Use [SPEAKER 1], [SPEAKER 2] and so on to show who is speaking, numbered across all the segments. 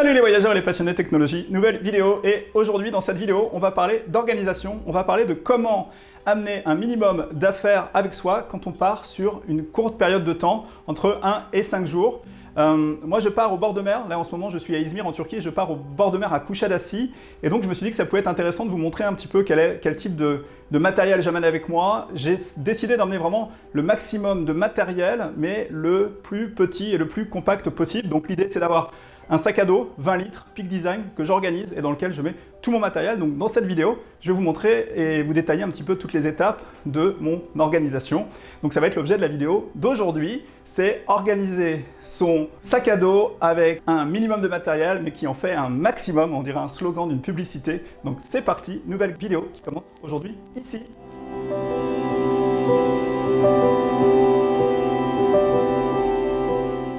[SPEAKER 1] Salut les voyageurs et les passionnés de technologie, nouvelle vidéo et aujourd'hui dans cette vidéo on va parler d'organisation, on va parler de comment amener un minimum d'affaires avec soi quand on part sur une courte période de temps, entre 1 et 5 jours. Moi je pars au bord de mer, là en ce moment je suis à İzmir en Turquie et je pars au bord de mer à Kuşadası et donc je me suis dit que ça pouvait être intéressant de vous montrer un petit peu quel type de matériel j'amène avec moi. J'ai décidé d'emmener vraiment le maximum de matériel mais le plus petit et le plus compact possible. Donc l'idée c'est d'avoir un sac à dos 20 litres Peak Design que j'organise et dans lequel je mets tout mon matériel. Donc dans cette vidéo, je vais vous montrer et vous détailler un petit peu toutes les étapes de mon organisation. Donc ça va être l'objet de la vidéo d'aujourd'hui, c'est organiser son sac à dos avec un minimum de matériel mais qui en fait un maximum, on dirait un slogan d'une publicité. Donc c'est parti, nouvelle vidéo qui commence aujourd'hui ici.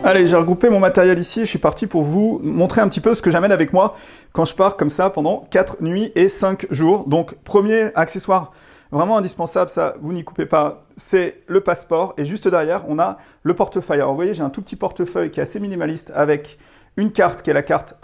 [SPEAKER 1] Allez, j'ai regroupé mon matériel ici et je suis parti pour vous montrer un petit peu ce que j'amène avec moi quand je pars comme ça pendant 4 nuits et 5 jours. Donc, premier accessoire vraiment indispensable, ça, vous n'y coupez pas, c'est le passeport. Et juste derrière, on a le portefeuille. Alors, vous voyez, j'ai un tout petit portefeuille qui est assez minimaliste avec une carte qui est la carte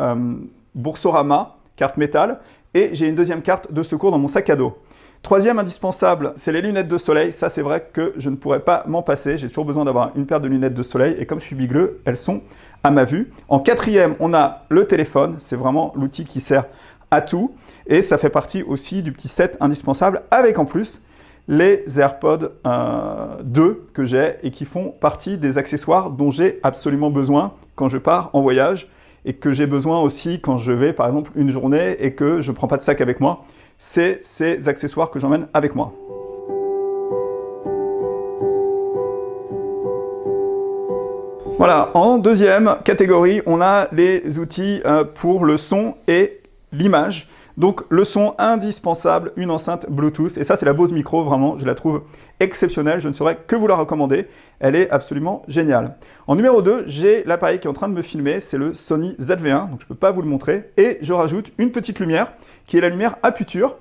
[SPEAKER 1] Boursorama, carte métal, et j'ai une deuxième carte de secours dans mon sac à dos. Troisième indispensable, c'est les lunettes de soleil. Ça, c'est vrai que je ne pourrais pas m'en passer. J'ai toujours besoin d'avoir une paire de lunettes de soleil. Et comme je suis bigleux, elles sont à ma vue. En quatrième, on a le téléphone. C'est vraiment l'outil qui sert à tout. Et ça fait partie aussi du petit set indispensable avec en plus les AirPods 2 que j'ai et qui font partie des accessoires dont j'ai absolument besoin quand je pars en voyage et que j'ai besoin aussi quand je vais, par exemple, une journée et que je ne prends pas de sac avec moi. C'est ces accessoires que j'emmène avec moi. Voilà, en deuxième catégorie, on a les outils pour le son et l'image. Donc le son indispensable, une enceinte Bluetooth. Et ça, c'est la Bose Micro, vraiment, je la trouve exceptionnelle. Je ne saurais que vous la recommander. Elle est absolument géniale. En numéro 2, j'ai l'appareil qui est en train de me filmer. C'est le Sony ZV-1, donc je ne peux pas vous le montrer. Et je rajoute une petite lumière, qui est la lumière Aputure,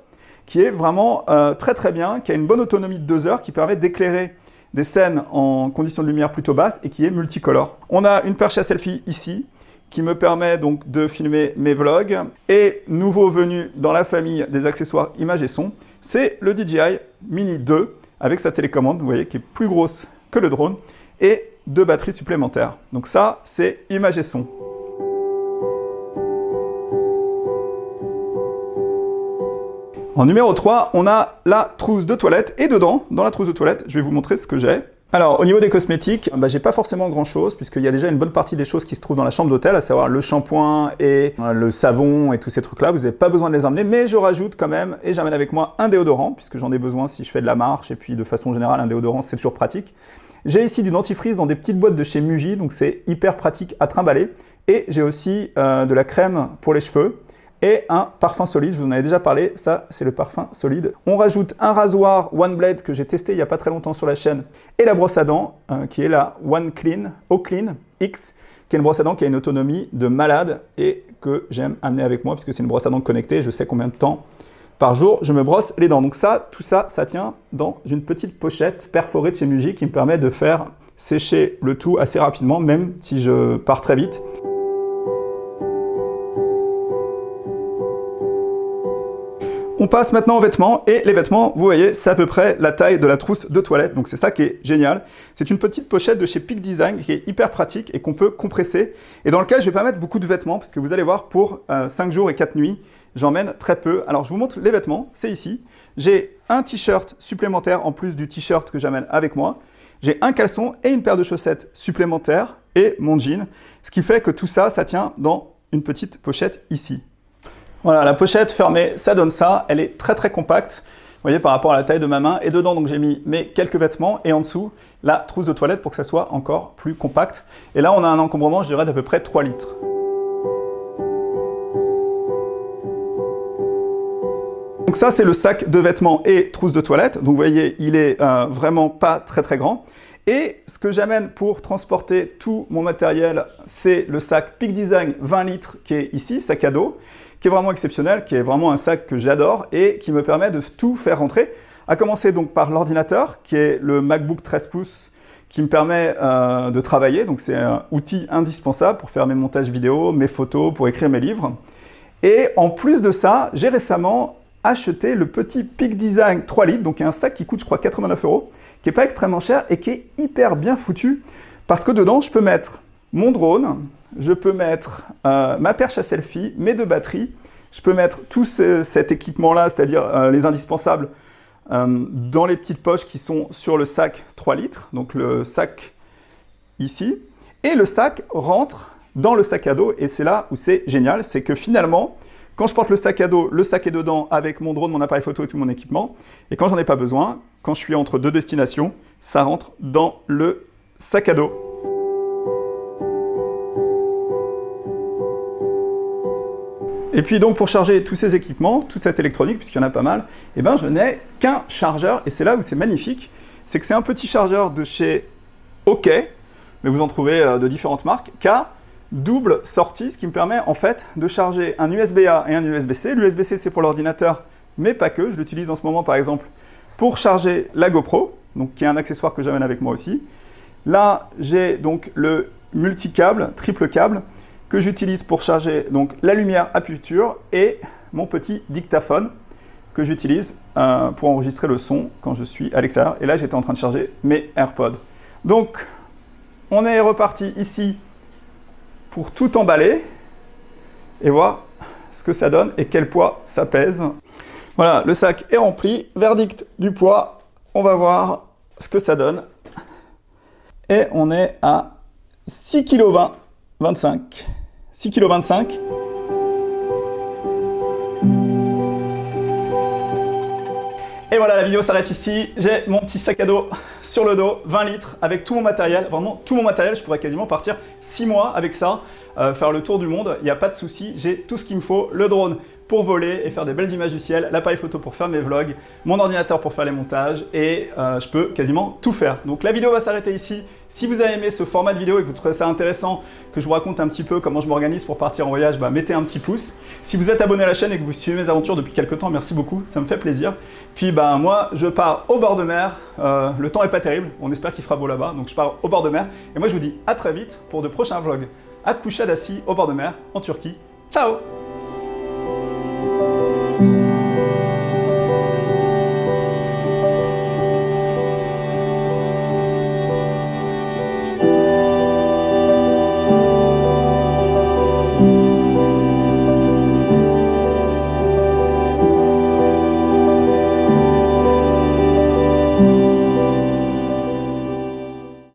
[SPEAKER 1] qui est vraiment très très bien, qui a une bonne autonomie de 2 heures, qui permet d'éclairer des scènes en conditions de lumière plutôt basses et qui est multicolore. On a une perche à selfie ici, qui me permet donc de filmer mes vlogs. Et nouveau venu dans la famille des accessoires images et son, c'est le DJI Mini 2 avec sa télécommande, vous voyez, qui est plus grosse que le drone, et 2 batteries supplémentaires. Donc ça, c'est images et son. En numéro 3, on a la trousse de toilette et dedans, dans la trousse de toilette, je vais vous montrer ce que j'ai. Alors, au niveau des cosmétiques, j'ai pas forcément grand-chose puisqu'il y a déjà une bonne partie des choses qui se trouvent dans la chambre d'hôtel, à savoir le shampoing et le savon et tous ces trucs-là. Vous n'avez pas besoin de les emmener, mais je rajoute quand même et j'amène avec moi un déodorant puisque j'en ai besoin si je fais de la marche et puis de façon générale, un déodorant, c'est toujours pratique. J'ai ici du dentifrice dans des petites boîtes de chez Muji, donc c'est hyper pratique à trimballer. Et j'ai aussi de la crème pour les cheveux. Et un parfum solide, je vous en avais déjà parlé, ça c'est le parfum solide. On rajoute un rasoir One Blade que j'ai testé il n'y a pas très longtemps sur la chaîne et la brosse à dents qui est la One Clean, Oclean X, qui est une brosse à dents qui a une autonomie de malade et que j'aime amener avec moi puisque c'est une brosse à dents connectée, je sais combien de temps par jour je me brosse les dents. Donc ça, tout ça, ça tient dans une petite pochette perforée de chez Muji qui me permet de faire sécher le tout assez rapidement, même si je pars très vite. On passe maintenant aux vêtements, et les vêtements, vous voyez, c'est à peu près la taille de la trousse de toilette, donc c'est ça qui est génial. C'est une petite pochette de chez Peak Design qui est hyper pratique et qu'on peut compresser, et dans lequel je vais pas mettre beaucoup de vêtements, parce que vous allez voir, pour 5 jours et 4 nuits, j'emmène très peu. Alors je vous montre les vêtements, c'est ici. J'ai un t-shirt supplémentaire en plus du t-shirt que j'amène avec moi. J'ai un caleçon et une paire de chaussettes supplémentaires, et mon jean, ce qui fait que tout ça, ça tient dans une petite pochette ici. Voilà, la pochette fermée, ça donne ça. Elle est très très compacte, vous voyez, par rapport à la taille de ma main. Et dedans, donc j'ai mis mes quelques vêtements et en dessous, la trousse de toilette pour que ça soit encore plus compact. Et là, on a un encombrement, je dirais, d'à peu près 3 litres. Donc ça, c'est le sac de vêtements et trousse de toilette. Donc vous voyez, il est vraiment pas très très grand. Et ce que j'amène pour transporter tout mon matériel, c'est le sac Peak Design 20 litres qui est ici, sac à dos, qui est vraiment exceptionnel, qui est vraiment un sac que j'adore et qui me permet de tout faire rentrer. À commencer donc par l'ordinateur, qui est le MacBook 13 pouces, qui me permet de travailler. Donc c'est un outil indispensable pour faire mes montages vidéo, mes photos, pour écrire mes livres. Et en plus de ça, j'ai récemment acheté le petit Peak Design 3 litres, donc un sac qui coûte je crois 89 €, qui n'est pas extrêmement cher et qui est hyper bien foutu, parce que dedans je peux mettre mon drone, je peux mettre ma perche à selfie, mes 2 batteries, je peux mettre tout cet équipement-là, c'est-à-dire les indispensables, dans les petites poches qui sont sur le sac 3 litres, donc le sac ici, et le sac rentre dans le sac à dos, et c'est là où c'est génial, c'est que finalement, quand je porte le sac à dos, le sac est dedans avec mon drone, mon appareil photo et tout mon équipement, et quand j'en ai pas besoin, quand je suis entre 2 destinations, ça rentre dans le sac à dos. Et puis donc pour charger tous ces équipements, toute cette électronique, puisqu'il y en a pas mal, eh ben je n'ai qu'un chargeur, et c'est là où c'est magnifique, c'est que c'est un petit chargeur de chez OK, mais vous en trouvez de différentes marques, qui a double sortie, ce qui me permet en fait de charger un USB-A et un USB-C. L'USB-C c'est pour l'ordinateur, mais pas que, je l'utilise en ce moment par exemple pour charger la GoPro, donc qui est un accessoire que j'amène avec moi aussi. Là j'ai donc le multicable, triple câble, que j'utilise pour charger donc la lumière à picture et mon petit dictaphone que j'utilise pour enregistrer le son quand je suis à l'extérieur. Et là, j'étais en train de charger mes AirPods. Donc, on est reparti ici pour tout emballer et voir ce que ça donne et quel poids ça pèse. Voilà, le sac est rempli. Verdict du poids, on va voir ce que ça donne. Et on est à 6,20 kg. 25. 6,25 kg. Et voilà, la vidéo s'arrête ici. J'ai mon petit sac à dos sur le dos, 20 litres, avec tout mon matériel, vraiment tout mon matériel. Je pourrais quasiment partir 6 mois avec ça, faire le tour du monde, il n'y a pas de souci. J'ai tout ce qu'il me faut, le drone pour voler et faire des belles images du ciel, l'appareil photo pour faire mes vlogs, mon ordinateur pour faire les montages, et je peux quasiment tout faire. Donc la vidéo va s'arrêter ici. Si vous avez aimé ce format de vidéo et que vous trouvez ça intéressant, que je vous raconte un petit peu comment je m'organise pour partir en voyage, mettez un petit pouce. Si vous êtes abonné à la chaîne et que vous suivez mes aventures depuis quelques temps, merci beaucoup, ça me fait plaisir. Puis moi, je pars au bord de mer, le temps est pas terrible, on espère qu'il fera beau là-bas, donc je pars au bord de mer. Et moi je vous dis à très vite pour de prochains vlogs à Kuşadası, au bord de mer, en Turquie. Ciao!